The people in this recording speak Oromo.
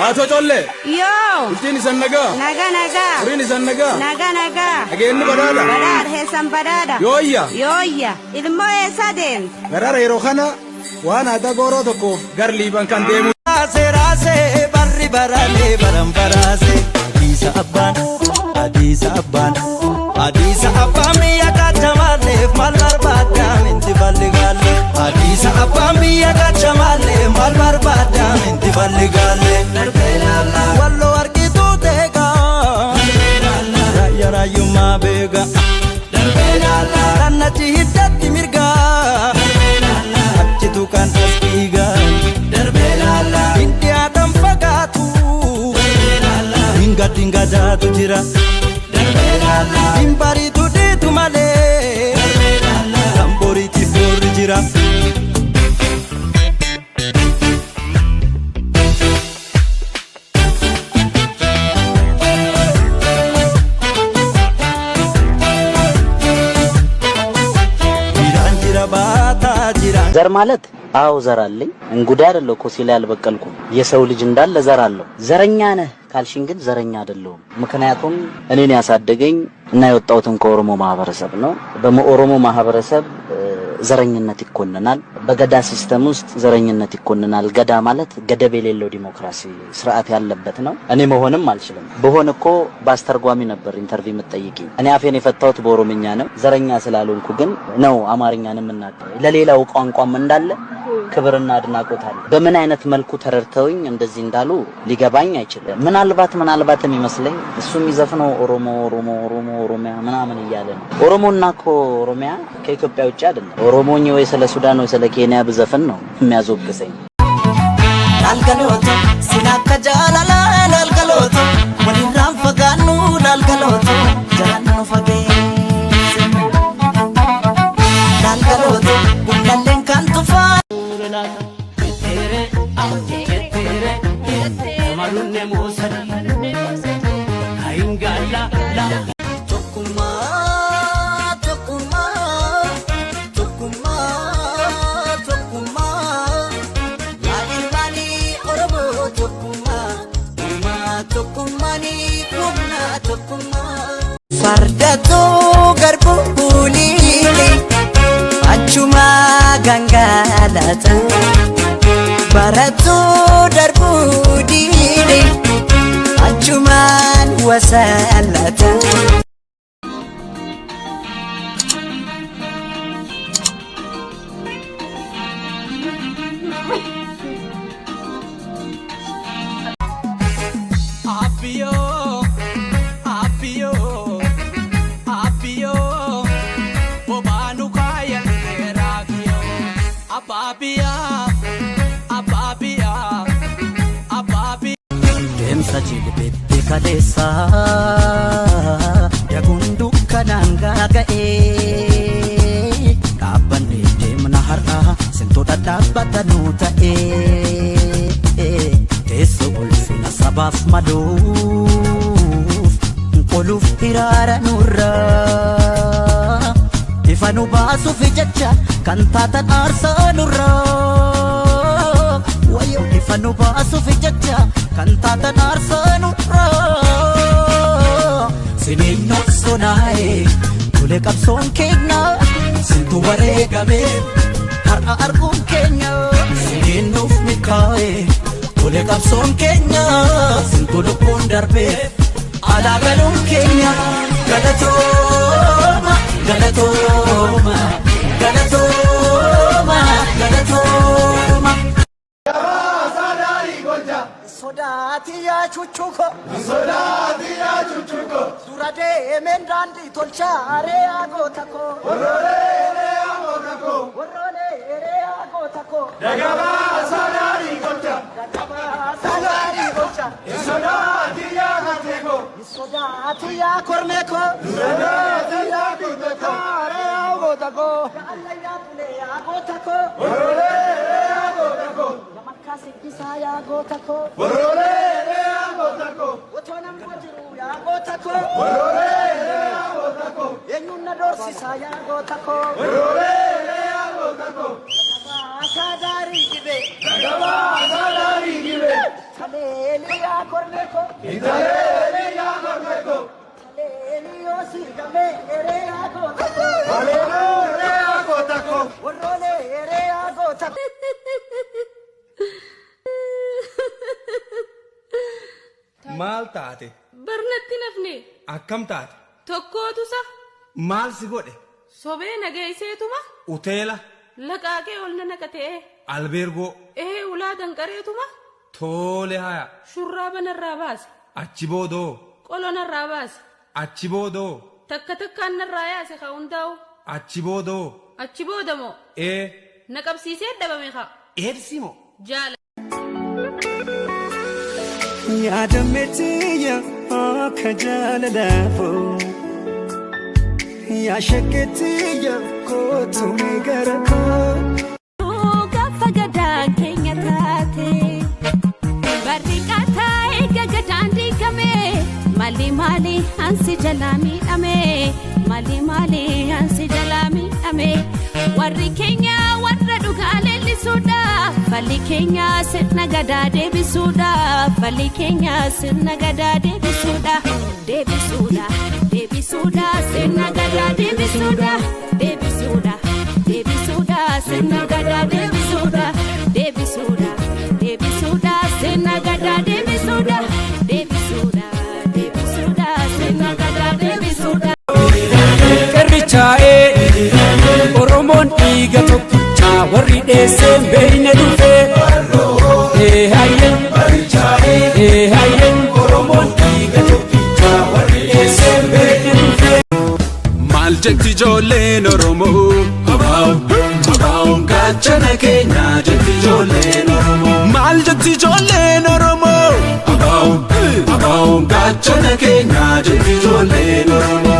አቶ ጮሌ ዮ እቺን ሰነጋ ነጋ ነጋ ሪን ሰነጋ ነጋ ነጋ አገን በዳዳ በዳር ሄሰን በዳዳ ዮያ ኢልሞ ኤሳዴን ገራራ የሮኸና ዋና ተጎሮ ተኮ ገር ሊባን ካን ደሙ ራሴ በሪ በራሌ በረምበራሴ አዲስ አበባን ያጋቸማሌፍ ማልበርባዳም እንትፈልጋለ አዲስ አበባን ያጋቸማሌፍ ማልበርባዳም እንትፈልጋለ ወሎ አርቂቱ ቴጋ ያራዩማ ቤጋ ከነቺ ሂደት ሚርጋ አችቱ ካን አስቂጋ india dam fagatu inga dinga jatu jira imbari tudi tumale tambori ti for jira jira bata jira ዘር ማለት አው ዘር አለኝ እንጉዳይ አይደለም እኮ ሲል ያልበቀልኩ የሰው ልጅ እንዳለ ዘር አለው። ዘረኛ ነህ ካልሽኝ ግን ዘረኛ አይደለሁም። ምክንያቱም እኔን ያሳደገኝ እና የወጣሁትን ከኦሮሞ ማህበረሰብ ነው። በኦሮሞ ማህበረሰብ ዘረኝነት ይኮነናል። በገዳ ሲስተም ውስጥ ዘረኝነት ይኮነናል። ገዳ ማለት ገደብ የሌለው ዲሞክራሲ ስርዓት ያለበት ነው። እኔ መሆንም አልችልም። በሆነ እኮ ባስተርጓሚ ነበር ኢንተርቪው የምትጠይቂኝ። እኔ አፌን የፈታሁት በኦሮምኛ ነው። ዘረኛ ስላልሆንኩ ግን ነው አማርኛንም እናገር። ለሌላው ቋንቋም እንዳለ ክብርና አድናቆት አለ። በምን አይነት መልኩ ተረድተውኝ እንደዚህ እንዳሉ ሊገባኝ አይችልም። ምናልባት የሚመስለኝ እሱ የሚዘፍነው ኦሮሚያ ምናምን እያለ ነው። ኦሮሞና እኮ ኦሮሚያ ከኢትዮጵያ ውጭ አይደለም። ኦሮሞኝ ወይ ስለ ሱዳን ወይ ስለ ኬንያ ብዘፍን ነው የሚያዞግሰኝ። ላልገሎቶ ሲናከጃላላ ላልገሎቶ ወሊራም ፈጋኑ ላልገሎቶ ጃኑ ፈጌ ላልገሎቶ ቡላለን ካንቱፋ ቴሬ ቴሬ ማሉኔ ሞሰሪ አይንጋላ ላ Fardatu garbu bulili achuma gangalata baratu darbu dili achuman wasalata Jilbete kalesa yagundu kananga gae kabane demna har'a sintoda dabatanu ta'e teso ulfina sabaf maluf quluf hirara nurra ifanu basu fi jacha kantata arsa nurra wayo ifanu basu fi jacha kantata arsa nurra sinin noksonae kule kapson kenya sintu waregame har'a argun kenya sinin nuf mikae kule kapson kenya sintu lukun darbe ala galun kenya galatoma galatoma galatoma galatoma Sodati ya chuchuko Surade emendandi tolchare agotako Warole ere agotako Dagaba sadari gocha Sodati ya gateko Sodati ya kormeko Sodati ya kuteko Are agotako Allah ya pule agotako Warole ere agotako Sikisaya gotako Borore ya gotako Otonam wajiru ya gotako Borore ya gotako Enyuna dorsi saya gotako Borore ya gotako Sadari gibe Hallelujah, Corneco. Hallelujah, Corneco. Hallelujah, Sigame, Erea, Gotaco. Hallelujah, Gotaco. Orole, Erea, Gotaco. Maal taate? Barnatti nafne. Akkam taate? Tokkootu sa. Maal si godhe? Sobee nageesseetuma. Uteela. Laqaaqee ol na naqatee. Albeergoo. Ulaa danqareetuma. Tole haya. Shurraaba narraa baase. Achi boodoo. Qolo narraa baase. Achi boodoo. Takka takkaan narraa yaase ka hundaa'u. Achi boodoo. Achi booda moo. Na qabsiisee dhabame ka. Eedsi moo? Jaala. Yaadameetiya akka jaalalaafoo yaashakkeetiya kootume gara koo. Gaafa gadaan keenya taate barriiqaa taa'ee gagadaan diigame maali ansi jalaa miidhame maali ansi jalaa miidhame warri keenya warra dhugaa leellisuudha. Falli keenya sirna gadaa deebisuudha. Falli keenya sirna gadaa deebisuudha. Deebisuudha. Deebisuudha. Sirna gadaa deebisuudha. Deebisuudha. Deebisuudha. Sirna gadaa deebisuudha. Deebisuudha. Deebisuudha. Sirna gadaa deebisuudha. Deebisuudha. Deebisuudha. Sirna gadaa deebisuudha. Kerrichaa'ee Oromoon dhiiga tokko. Warri dheesseen beeyne dhufee hayyeen Oromoon dhiiga tokkicha warri dheesseen beeyne dhufee. Maal jetti ijoolleen Oromoo abaa'uun gaachana keenya jetti ijoolleen Oromoo. Maal jetti ijoolleen Oromoo abaa'uun gaachana keenya jetti ijoolleen Oromoo.